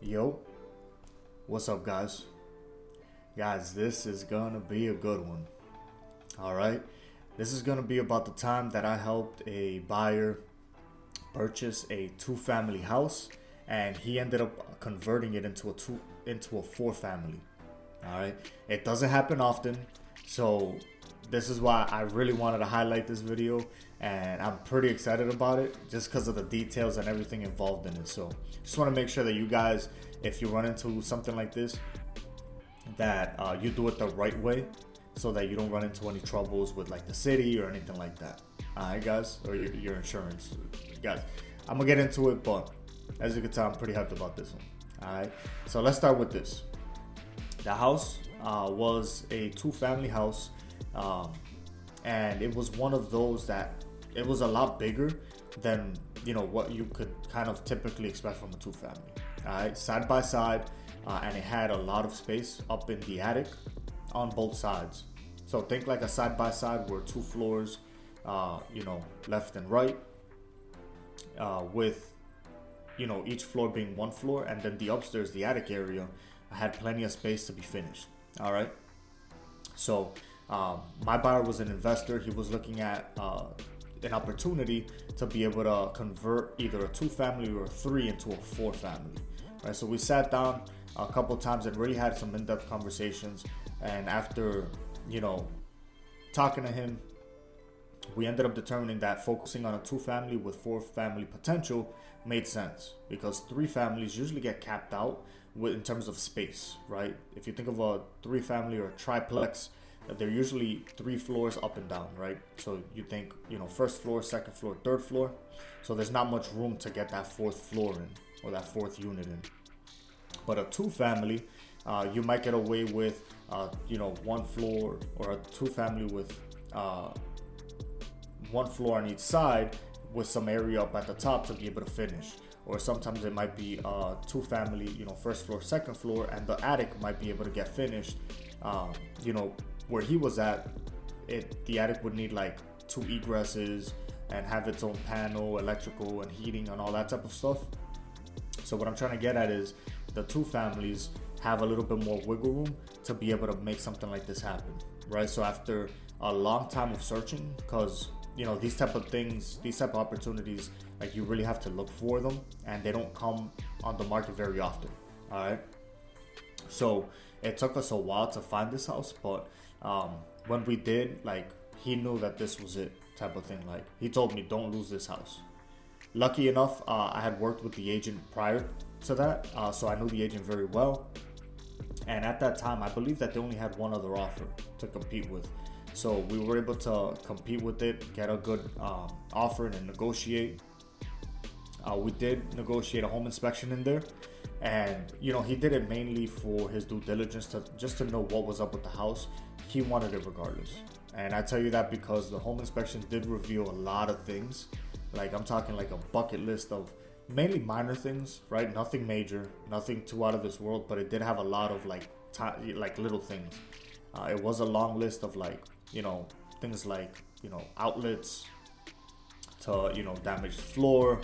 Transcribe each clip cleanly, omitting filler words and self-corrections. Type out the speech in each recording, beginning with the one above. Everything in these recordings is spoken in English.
Yo, what's up, guys? Guys, this is gonna be a good one. All right, this is gonna be about the time that I helped a buyer purchase a two-family house, and he ended up converting it into a four-family. All right, it doesn't happen often, so this is why I really wanted to highlight this video, and I'm pretty excited about it just because of the details and everything involved in it. So just want to make sure that you guys, if you run into something like this, that you do it the right way so that you don't run into any troubles with like the city or anything like that. All right, guys, or your insurance. Guys, I'm gonna get into it, but as you can tell, I'm pretty hyped about this one. All right, so let's start with this. The house was a two-family house, and it was one of those that it was a lot bigger than what you could kind of typically expect from a two-family. All right, side by side, and it had a lot of space up in the attic on both sides. So think like a side by side where two floors, left and right, with each floor being one floor, and then the upstairs, the attic area, had plenty of space to be finished. All right. So my buyer was an investor. He was looking at an opportunity to be able to convert either a two-family or a three into a four-family. Right. So we sat down a couple times and really had some in-depth conversations. And after talking to him, we ended up determining that focusing on a two-family with four-family potential made sense, because three families usually get capped out in terms of space, right? If you think of a three-family or a triplex, they're usually three floors up and down, right? So you think, first floor, second floor, third floor. So there's not much room to get that fourth floor in or that fourth unit in. But a two-family, you might get away with, one floor, or a two-family with one floor on each side with some area up at the top to be able to finish. Or sometimes it might be two-family, first floor, second floor, and the attic might be able to get finished. Where he was at, the attic would need like two egresses and have its own panel, electrical, and heating, and all that type of stuff. So what I'm trying to get at is the two families have a little bit more wiggle room to be able to make something like this happen, right? So after a long time of searching, because these type of things, these type of opportunities, like you really have to look for them, and they don't come on the market very often. All right. So it took us a while to find this house, but when we did, like, he knew that this was it, type of thing. Like, he told me, don't lose this house. Lucky enough, I had worked with the agent prior to that, so I knew the agent very well. And at that time, I believe that they only had one other offer to compete with. So we were able to compete with it, get a good offer, and negotiate. We did negotiate a home inspection in there, and he did it mainly for his due diligence, to know what was up with the house. He wanted it regardless, and I tell you that because the home inspection did reveal a lot of things. Like, I'm talking like a bucket list of mainly minor things, right? Nothing major, nothing too out of this world, but it did have a lot of like little things. It was a long list of like things like outlets to damaged floor,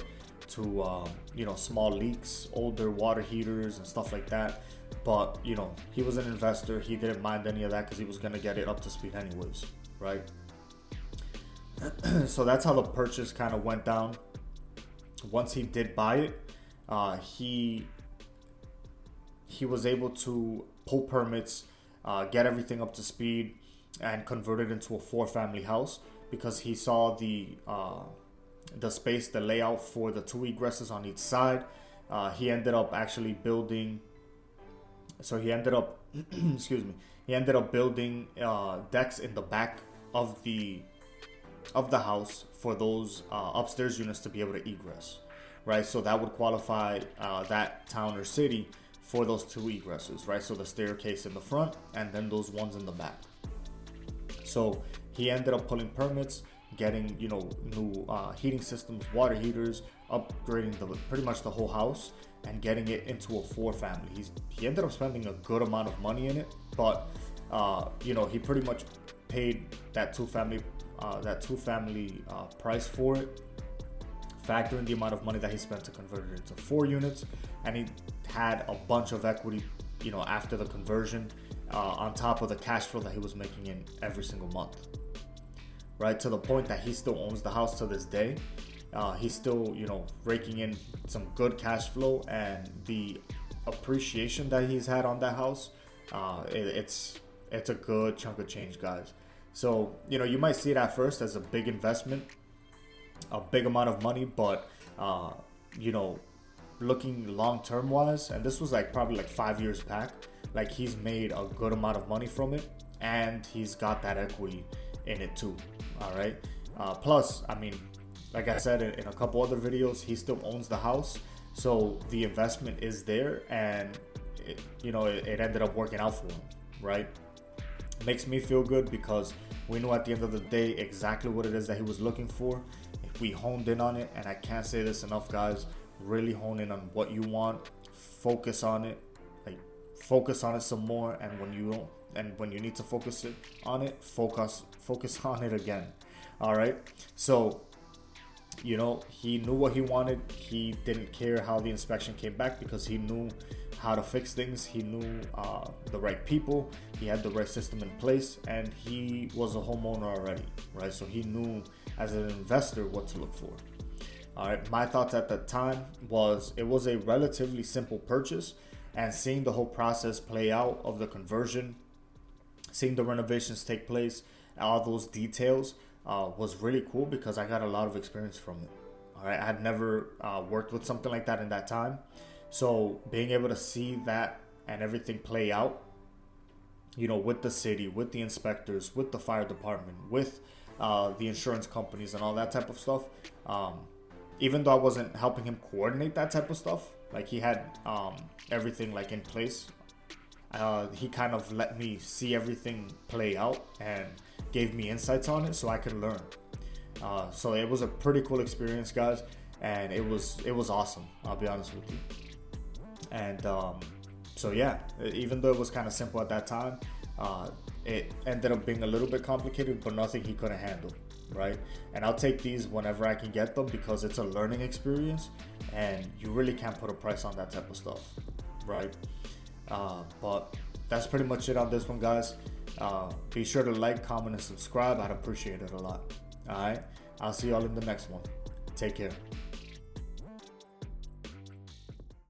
to small leaks, older water heaters and stuff like that. But he was an investor. He didn't mind any of that because he was going to get it up to speed anyways, right? So that's how the purchase kind of went down. Once he did buy it, he was able to pull permits, get everything up to speed, and convert it into a four-family house, because he saw the space, the layout for the two egresses on each side. He ended up actually building. So he ended up, excuse me. He ended up building decks in the back of the house for those upstairs units to be able to egress, right? So that would qualify that town or city for those two egresses, right? So the staircase in the front and then those ones in the back. So he ended up pulling permits, getting new heating systems, water heaters, upgrading pretty much the whole house, and getting it into a four-family. He ended up spending a good amount of money in it, but he pretty much paid that two-family price for it, factor in the amount of money that he spent to convert it into 4 units, and he had a bunch of equity, after the conversion, on top of the cash flow that he was making in every single month, right? To the point that he still owns the house to this day. He's still, raking in some good cash flow, and the appreciation that he's had on that house, it's a good chunk of change, guys. So, you might see it at first as a big investment, a big amount of money, but, looking long-term wise, and this was probably 5 years back, he's made a good amount of money from it, and he's got that equity in it too. All right. Plus, I mean, like I said in a couple other videos, he still owns the house, so the investment is there, and it ended up working out for him, right? Makes me feel good because we knew at the end of the day exactly what it is that he was looking for. If we honed in on it, and I can't say this enough, guys, really hone in on what you want, focus on it, focus on it some more, and when you need to focus on it, focus on it again. All right. So, he knew what he wanted. He didn't care how the inspection came back because he knew how to fix things. He knew the right people. He had the right system in place, and he was a homeowner already, right? So he knew as an investor what to look for. All right. My thoughts at that time was it was a relatively simple purchase, and seeing the whole process play out of the conversion, seeing the renovations take place, all those details, was really cool because I got a lot of experience from it. All right, I had never worked with something like that in that time, so being able to see that and everything play out, with the city, with the inspectors, with the fire department, with the insurance companies and all that type of stuff. Even though I wasn't helping him coordinate that type of stuff, he had everything in place. He kind of let me see everything play out and gave me insights on it so I could learn. So it was a pretty cool experience, guys, and it was awesome, I'll be honest with you. And so yeah, even though it was kind of simple at that time, it ended up being a little bit complicated, but nothing he couldn't handle, right? And I'll take these whenever I can get them because it's a learning experience, and you really can't put a price on that type of stuff, right? But that's pretty much it on this one, guys. Be sure to like, comment, and subscribe. I'd appreciate it a lot. All right, I'll see y'all in the next one. Take care.